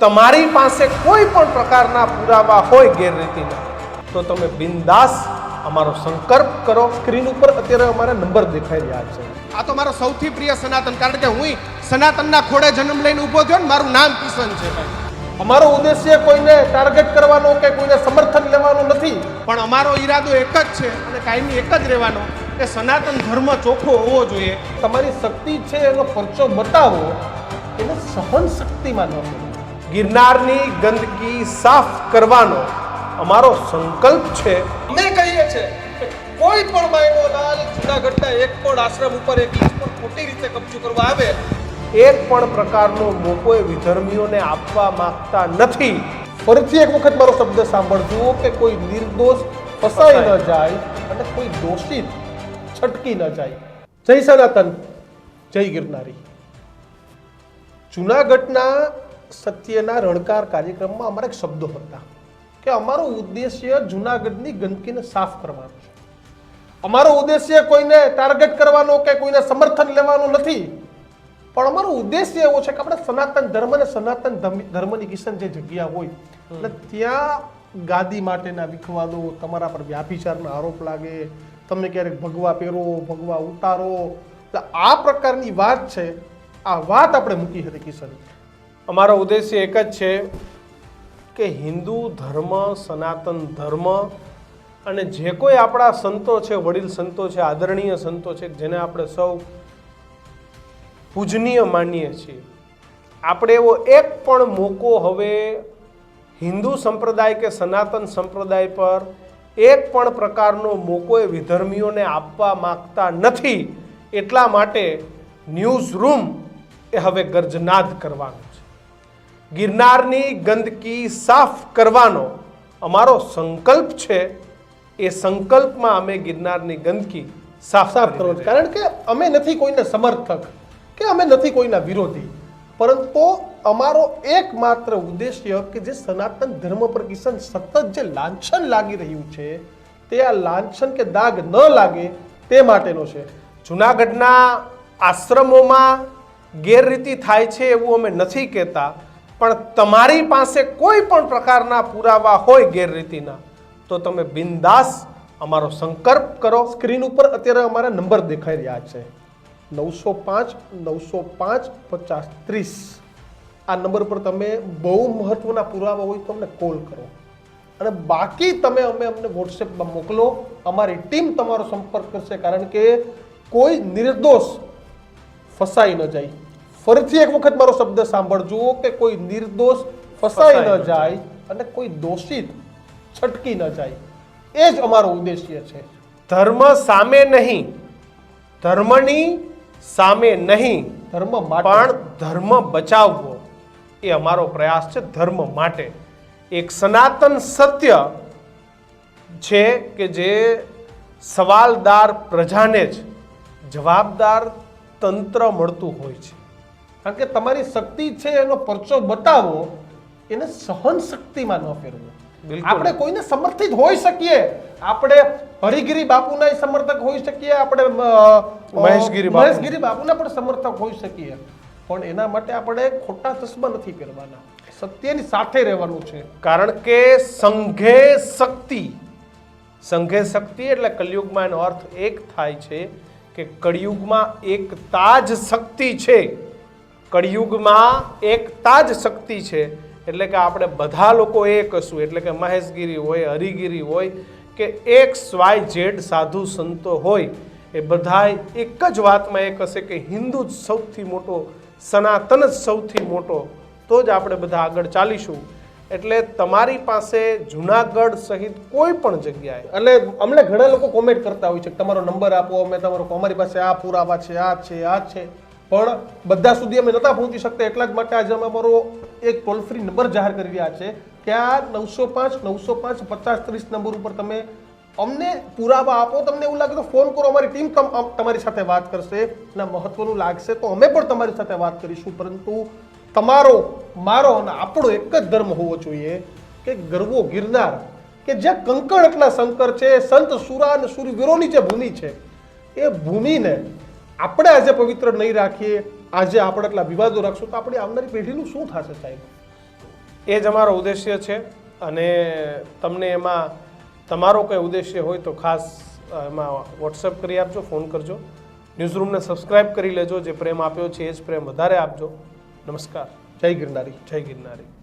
તમારી પાસે કોઈ પણ પ્રકારના પુરાવા હોય ગેરરીતિના તો તમે બિંદાસ અમારો સંપર્ક કરો. સ્ક્રીન ઉપર અત્યારે અમારા નંબર દેખાઈ રહ્યા છે. આ તો મારો સૌથી પ્રિય સનાતન, કારણ કે હું સનાતનના ખોડે જન્મ લઈને ઊભો થયો ને, મારું નામ કિશન છે ભાઈ. અમારો ઉદ્દેશ્ય કોઈને ટાર્ગેટ કરવાનો કે કોઈને સમર્થન લેવાનું નથી, પણ અમારો ઈરાદો એક જ છે અને કાયમી એક જ રહેવાનો કે સનાતન ધર્મ ચોખ્ખો હોવો જોઈએ. તમારી શક્તિ છે એનો પરચો બતાવો, એને સહન શક્તિમાં ન કરો. ગિરનારની ગંદકી સાફ કરવાનો અમારો સંકલ્પ છે. અમે કહીએ છીએ કે કોઈ પણ માયનો લાલ જૂનાગઢના એક પણ આશ્રમ ઉપર એક ઇંચ પણ ખોટી રીતે કબજો કરવા આવે, એક પણ પ્રકારનો મોકો એ વિધર્મીઓને આપવા માંગતા નથી. ફરીથી એક વખત મારો શબ્દ સાંભળજો કે કોઈ નિર્દોષ ફસાઈ ન જાય અને કોઈ દોષિત છટકી ન જાય. જય સનાતન, જય ગિરનારી. જૂનાગઢના સત્યના રણકાર કાર્યક્રમમાં અમારા એક શબ્દો હતા કે અમારો ઉદ્દેશ્ય જૂનાગઢની ગંદકીને સાફ કરવાનો છે. અમારો ઉદ્દેશ્ય કોઈને ટાર્ગેટ કરવાનો કે કોઈને સમર્થન લેવાનું નથી, પણ અમારો ઉદ્દેશ્ય એવો છે કે આપણે સનાતન ધર્મ અને સનાતન ધર્મની કિશન જે જગ્યા હોય એટલે ત્યાં ગાદી માટેના વિખવાદો, તમારા પર વ્યાભિચારના આરોપ લાગે, તમે ક્યારેક ભગવા પહેરો, ભગવા ઉતારો, આ પ્રકારની વાત છે. આ વાત આપણે મૂકી હતી કિશન. અમારો ઉદ્દેશ્ય એક જ છે કે હિન્દુ ધર્મ, સનાતન ધર્મ અને જે કોઈ આપણા સંતો છે, વડીલ સંતો છે, આદરણીય સંતો છે, જેને આપણે સૌ પૂજનીય માનીએ છીએ, આપણે એવો એક પણ મોકો હવે હિન્દુ સંપ્રદાય કે સનાતન સંપ્રદાય પર એક પણ પ્રકારનો મોકો એ વિધર્મીઓને આપવા માંગતા નથી. એટલા માટે ન્યૂઝ રૂમ એ હવે ગર્જનાદ કરવાનો છે. ગિરનારની ગંદકી સાફ કરવાનો અમારો સંકલ્પ છે. એ સંકલ્પમાં અમે ગિરનારની ગંદકી સાફ કરવાનો છે. કારણ કે અમે નથી કોઈના સમર્થક કે અમે નથી કોઈના વિરોધી, પરંતુ અમારો એકમાત્ર ઉદ્દેશ્ય કે જે સનાતન ધર્મ પર કિશન સતત જે લાંછન લાગી રહ્યું છે તે આ લાંછન કે દાગ ન લાગે તે માટેનો છે. જૂનાગઢના આશ્રમોમાં ગેરરીતિ થાય છે એવું અમે નથી કહેતા, પણ તમારી પાસે કોઈ પણ પ્રકારના પુરાવા હોય ગેરરીતિના તો તમે બિંદાસ અમારો સંપર્ક કરો. સ્ક્રીન ઉપર અત્યારે અમારા નંબર દેખાઈ રહ્યા છે 905-905-5030. આ નંબર પર તમે બહુ મહત્વના પુરાવા હોય તો અમને કોલ કરો, અને બાકી તમે અમને વોટ્સએપમાં મોકલો. અમારી ટીમ તમારો સંપર્ક કરશે, કારણ કે કોઈ નિર્દોષ ફસાઈ ન જાય. ફરીથી એક વખત મારો શબ્દ સાંભળજો કે કોઈ નિર્દોષ ફસાઈ ન જાય અને કોઈ દોષિત છટકી ન જાય. એ જ અમારો ઉદ્દેશ્ય છે. ધર્મ સામે નહીં, ધર્મની સામે નહીં, ધર્મ માટે પણ ધર્મ બચાવવો એ અમારો પ્રયાસ છે. ધર્મ માટે એક સનાતન સત્ય છે કે જે સવાલદાર પ્રજાને જ જવાબદાર તંત્ર મળતું હોય છે. કારણ કે તમારી શક્તિ છે એનો પરચો બતાવો, એને સહન શક્તિમાં ન ફેરવો. આપણે કોઈને સમર્થિત હોઈ શકીએ, આપણે હરિગીરી બાપુના સમર્થક હોઈ શકીએ, આપણે મહેશગીરી બાપુના પણ સમર્થક હોઈ શકીએ, પણ એના માટે આપણે ખોટા ચશ્મા નથી પહેરવાના. સત્યની સાથે રહેવાનું છે. કારણ કે સંઘે શક્તિ એટલે કલયુગમાં એનો અર્થ એક થાય છે કે કળિયુગમાં એકતા જ શક્તિ છે. કળિયુગમાં એકતા જ શક્તિ છે. એટલે કે આપણે બધા લોકો એક હશું. એટલે કે મહેશગીરી હોય, હરિગીરી હોય કે XYZ સાધુ સંતો હોય, એ બધા એક જ વાતમાં એક હશે કે હિન્દુ જ સૌથી મોટો, સનાતન જ સૌથી મોટો, તો જ આપણે બધા આગળ ચાલીશું. એટલે તમારી પાસે જૂનાગઢ સહિત કોઈ પણ જગ્યાએ, એટલે અમને ઘણા લોકો કોમેન્ટ કરતા હોય છે કે તમારો નંબર આપો, અમે અમારી પાસે આ પુરાવા છે, આ છે, આ છે, પણ બધા સુધી અમે નહોતા પહોંચી શકતા. એટલા જ માટે આજે અમે અમારો એક ટોલ ફ્રી નંબર જાહેર કરી રહ્યા છે કે આ 905-905-5030 નંબર ઉપર તમે અમને પુરાવા આપો. તમને એવું લાગે તો ફોન કરો, અમારી ટીમ તમારી સાથે વાત કરશે. અને મહત્વનું લાગશે તો અમે પણ તમારી સાથે વાત કરીશું. પરંતુ તમારો, મારો અને આપણો એક જ ધર્મ હોવો જોઈએ કે ગરવો ગિરનાર, કે જ્યાં કંકણ એટલા શંકર છે, સંત સુરા અને સુરવીરોની જે ભૂમિ છે, એ ભૂમિને આપણે આજે પવિત્ર નહીં રાખીએ, આજે આપણે એટલા વિવાદો રાખશું તો આપણી આવનારી પેઢીનું શું થશે સાહેબ? એ જ અમારો ઉદ્દેશ્ય છે અને તમને એમાં તમારો કંઈ ઉદ્દેશ્ય હોય તો ખાસ એમાં વોટ્સએપ કરી આપજો, ફોન કરજો. ન્યૂઝરૂમને સબસ્ક્રાઇબ કરી લેજો. જે પ્રેમ આપ્યો છે એ જ પ્રેમ વધારે આપજો. નમસ્કાર. જય ગિરનારી. જય ગિરનારી.